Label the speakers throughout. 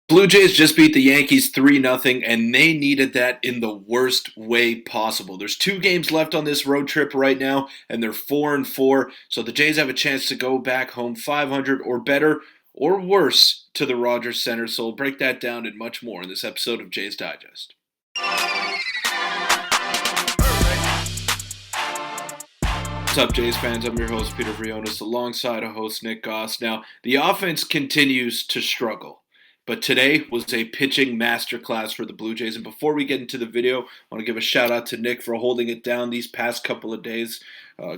Speaker 1: Blue Jays just beat the Yankees 3-0, and they needed that in the worst way possible. There's 2 games left on this road trip right now, and they're 4-4, so the Jays have a chance to go back home 500 or better or worse to the Rogers Center. So we'll break that down and much more in this episode of Jays Digest. What's up, Jays fans? I'm your host, Peter Vryonis, alongside a host, Nick Gosse. Now, the offense continues to struggle, but today was a pitching masterclass for the Blue Jays. And before we get into the video, I want to give a shout out to Nick for holding it down these past couple of days.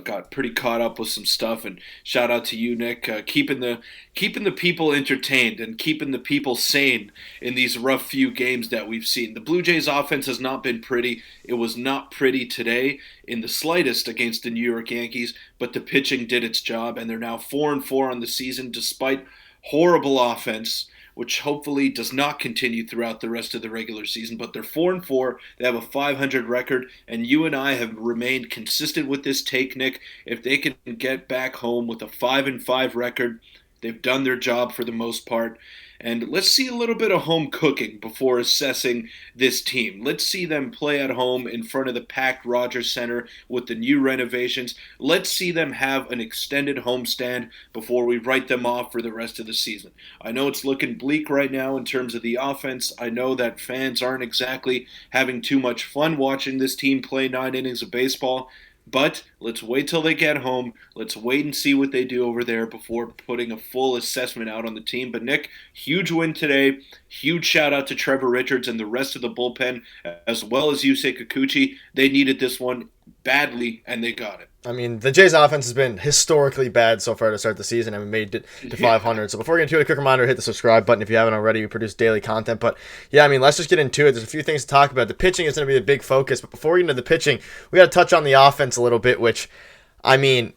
Speaker 1: Got pretty caught up with some stuff, and shout out to you, Nick, keeping the people entertained and keeping the people sane in these rough few games that we've seen. The Blue Jays offense has not been pretty. It was not pretty today in the slightest against the New York Yankees, but the pitching did its job, and they're now 4-4 on the season despite horrible offense, which hopefully does not continue throughout the rest of the regular season. But they're 4-4. They have a 500 record, and you and I have remained consistent with this take, Nick. If they can get back home with a 5-5 record, they've done their job for the most part. And let's see a little bit of home cooking before assessing this team. Let's see them play at home in front of the packed Rogers Center with the new renovations. Let's see them have an extended homestand before we write them off for the rest of the season. I know it's looking bleak right now in terms of the offense. I know that fans aren't exactly having too much fun watching this team play 9 innings of baseball. But let's wait till they get home. Let's wait and see what they do over there before putting a full assessment out on the team. But Nick, huge win today. Huge shout out to Trevor Richards and the rest of the bullpen, as well as Yusei Kikuchi. They needed this one badly, and they got it.
Speaker 2: I mean, the Jays' offense has been historically bad so far to start the season, and we made it to 500. So before we get into it, a quick reminder, hit the subscribe button if you haven't already. We produce daily content. But yeah, I mean, let's just get into it. There's a few things to talk about. The pitching is going to be the big focus. But before we get into the pitching, we got to touch on the offense a little bit, which, I mean,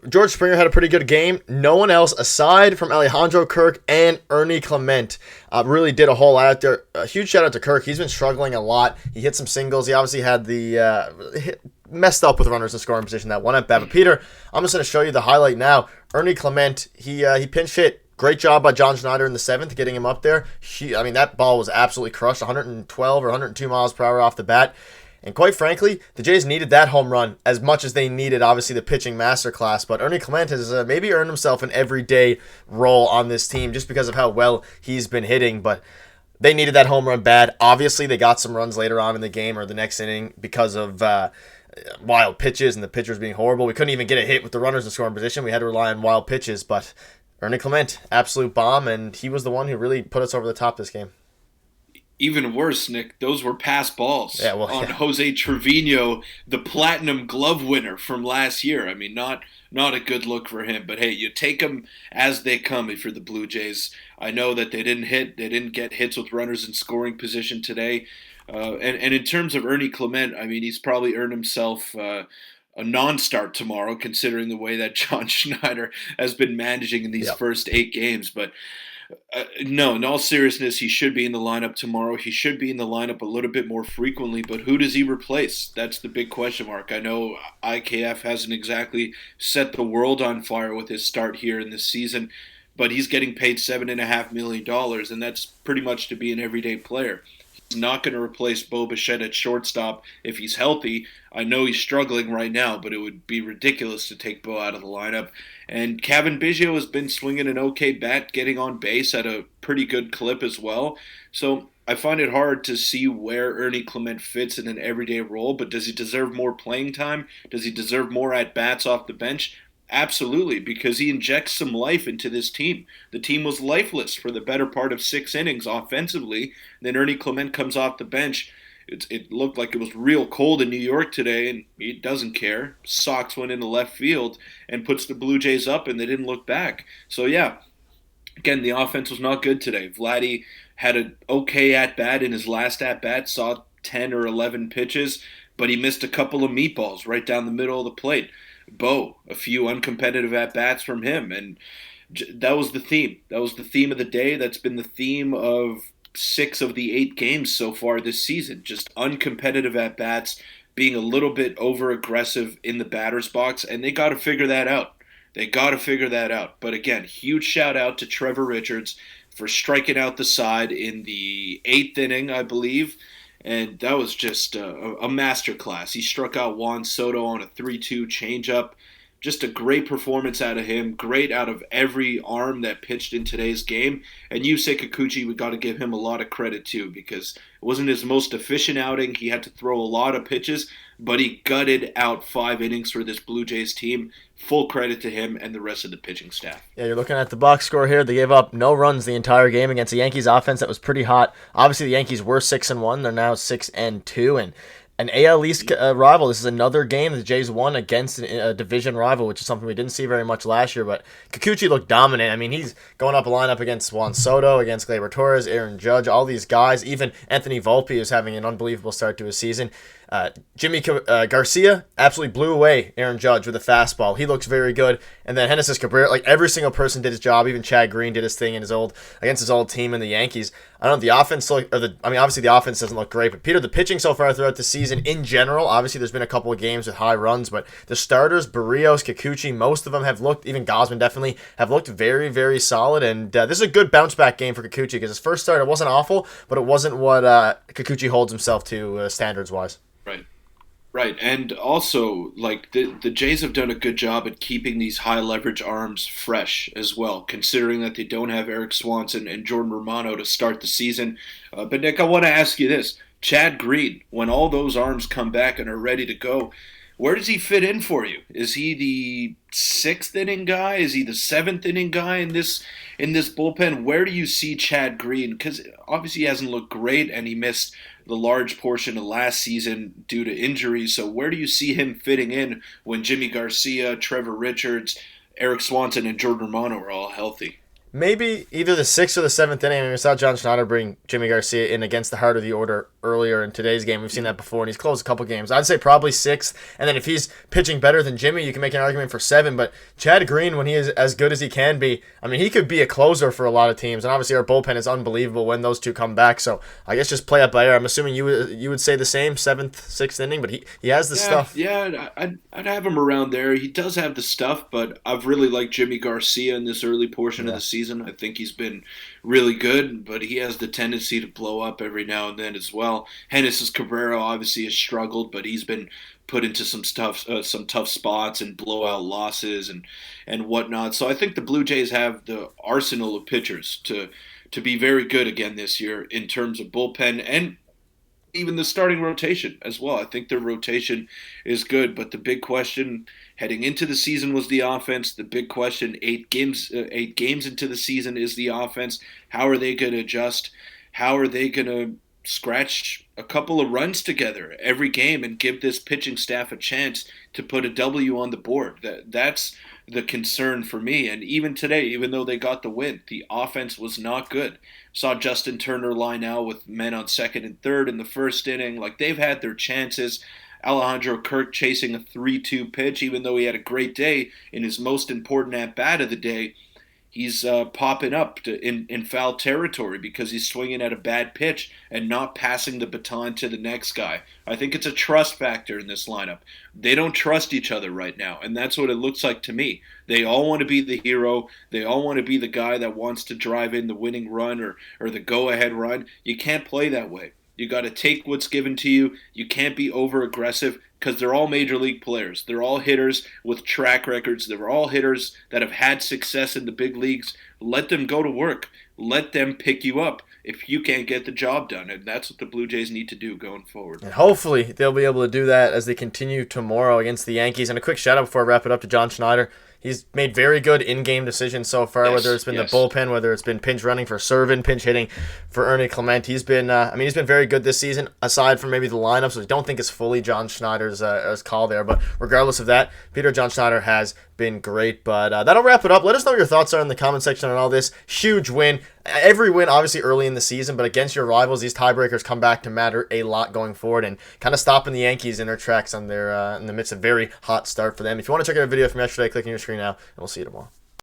Speaker 2: George Springer had a pretty good game. No one else, aside from Alejandro Kirk and Ernie Clement, really did a whole lot out there. A huge shout out to Kirk. He's been struggling a lot. He hit some singles. He obviously had the messed up with runners in scoring position that one at bat. But Peter, I'm just going to show you the highlight now. Ernie Clement, he pinch hit. Great job by John Schneider in the 7th, getting him up there. I mean, that ball was absolutely crushed, 112 or 102 miles per hour off the bat. And quite frankly, the Jays needed that home run as much as they needed, obviously, the pitching masterclass. But Ernie Clement has maybe earned himself an everyday role on this team just because of how well he's been hitting. But they needed that home run bad. Obviously, they got some runs later on in the game or the next inning because of wild pitches and the pitchers being horrible. We couldn't even get a hit with the runners in scoring position. We had to rely on wild pitches. But Ernie Clement, absolute bomb, and he was the one who really put us over the top this game.
Speaker 1: Even worse, Nick, those were pass balls on
Speaker 2: yeah.
Speaker 1: Jose Trevino, the Platinum Glove winner from last year. I mean, not a good look for him. But hey, you take them as they come if you're the Blue Jays. I know that they didn't get hits with runners in scoring position today. And in terms of Ernie Clement, I mean, he's probably earned himself a non-start tomorrow, considering the way that John Schneider has been managing in these first 8 games. But no, in all seriousness, he should be in the lineup tomorrow. He should be in the lineup a little bit more frequently, but who does he replace? That's the big question mark. I know IKF hasn't exactly set the world on fire with his start here in this season, but he's getting paid $7.5 million, and that's pretty much to be an everyday player. He's not going to replace Bo Bichette at shortstop if he's healthy. I know he's struggling right now, but it would be ridiculous to take Bo out of the lineup. And Kevin Biggio has been swinging an okay bat, getting on base at a pretty good clip as well. So I find it hard to see where Ernie Clement fits in an everyday role, but does he deserve more playing time? Does he deserve more at-bats off the bench? Absolutely, because he injects some life into this team. The team was lifeless for the better part of 6 innings offensively. Then Ernie Clement comes off the bench. It looked like it was real cold in New York today, and he doesn't care. Sox went into left field and puts the Blue Jays up, and they didn't look back. So, yeah, again, the offense was not good today. Vladdy had an okay at-bat in his last at-bat, saw 10 or 11 pitches, but he missed a couple of meatballs right down the middle of the plate. Bo, a few uncompetitive at-bats from him, and that was the theme. That was the theme of the day. That's been the theme of 6 of the 8 games so far this season. Just uncompetitive at-bats, being a little bit over-aggressive in the batter's box, and they got to figure that out. But again, huge shout-out to Trevor Richards for striking out the side in the 8th inning, I believe. And that was just a masterclass. He struck out Juan Soto on a 3-2 changeup. Just a great performance out of him. Great out of every arm that pitched in today's game. And Yusei Kikuchi, we got to give him a lot of credit too, because it wasn't his most efficient outing. He had to throw a lot of pitches, but he gutted out 5 innings for this Blue Jays team. Full credit to him and the rest of the pitching staff.
Speaker 2: Yeah, you're looking at the box score here. They gave up no runs the entire game against the Yankees offense that was pretty hot. Obviously, the Yankees were 6-1. They're now 6-2, and an AL East rival. This is another game the Jays won against a division rival, which is something we didn't see very much last year. But Kikuchi looked dominant. I mean, he's going up a lineup against Juan Soto, against Gleyber Torres, Aaron Judge, all these guys. Even Anthony Volpe is having an unbelievable start to his season. Jimmy Garcia absolutely blew away Aaron Judge with a fastball. He looks very good. And then Genesis Cabrera, like every single person did his job. Even Chad Green did his thing against his old team in the Yankees. I don't know, the offense obviously the offense doesn't look great, but Peter, the pitching so far throughout the season in general, obviously there's been a couple of games with high runs, but the starters, Barrios, Kikuchi, most of them have looked, even Gausman definitely, have looked very, very solid. And this is a good bounce back game for Kikuchi, because his first start, it wasn't awful, but it wasn't what Kikuchi holds himself to standards wise.
Speaker 1: Right. Right, and also, like, the Jays have done a good job at keeping these high-leverage arms fresh as well, considering that they don't have Eric Swanson and Jordan Romano to start the season. But, Nick, I want to ask you this. Chad Green, when all those arms come back and are ready to go, where does he fit in for you? Is he the 6th inning guy? Is he the 7th inning guy in this bullpen? Where do you see Chad Green? Because obviously he hasn't looked great, and he missed the large portion of last season due to injuries. So where do you see him fitting in when Jimmy Garcia, Trevor Richards, Eric Swanson, and Jordan Romano are all healthy?
Speaker 2: Maybe either the 6th or the 7th inning. I mean, we saw John Schneider bring Jimmy Garcia in against the heart of the order earlier in today's game. We've seen that before, and he's closed a couple games. I'd say probably 6th, and then if he's pitching better than Jimmy, you can make an argument for 7. But Chad Green, when he is as good as he can be, I mean, he could be a closer for a lot of teams. And obviously our bullpen is unbelievable when those two come back. So I guess just play it by ear. I'm assuming you would say the same, 7th, 6th inning, but he has the stuff.
Speaker 1: Yeah, I'd have him around there. He does have the stuff, but I've really liked Jimmy Garcia in this early portion of the season. I think he's been really good, but he has the tendency to blow up every now and then as well. Genesis Cabrera obviously has struggled, but he's been put into some tough spots and blowout losses and whatnot. So I think the Blue Jays have the arsenal of pitchers to be very good again this year in terms of bullpen and even the starting rotation as well. I think their rotation is good, but the big question heading into the season was the offense. The big question 8 games into the season is the offense. How are they going to adjust? How are they going to scratch a couple of runs together every game and give this pitching staff a chance to put a W on the board? That's the concern for me. And even today, even though they got the win, the offense was not good. Saw Justin Turner line out with men on 2nd and 3rd in the 1st inning. Like, they've had their chances. Alejandro Kirk chasing a 3-2 pitch, even though he had a great day in his most important at-bat of the day. He's popping up in foul territory because he's swinging at a bad pitch and not passing the baton to the next guy. I think it's a trust factor in this lineup. They don't trust each other right now, and that's what it looks like to me. They all want to be the hero. They all want to be the guy that wants to drive in the winning run or the go-ahead run. You can't play that way. You got to take what's given to you. You can't be over-aggressive because they're all major league players. They're all hitters with track records. They're all hitters that have had success in the big leagues. Let them go to work. Let them pick you up if you can't get the job done. And that's what the Blue Jays need to do going forward.
Speaker 2: And hopefully they'll be able to do that as they continue tomorrow against the Yankees. And a quick shout-out before I wrap it up to John Schneider. He's made very good in-game decisions so far, whether it's been the bullpen, whether it's been pinch running for Servin, pinch hitting for Ernie Clement. He's been, he's been very good this season, aside from maybe the lineup, so I don't think it's fully John Schneider's call there. But regardless of that, John Schneider has been great. But that'll wrap it up. Let us know what your thoughts are in the comment section on all this. Huge win. Every win, obviously, early in the season, but against your rivals, these tiebreakers come back to matter a lot going forward and kind of stopping the Yankees in their tracks on their in the midst of a very hot start for them. If you want to check out a video from yesterday, click on your screen now, and we'll see you tomorrow.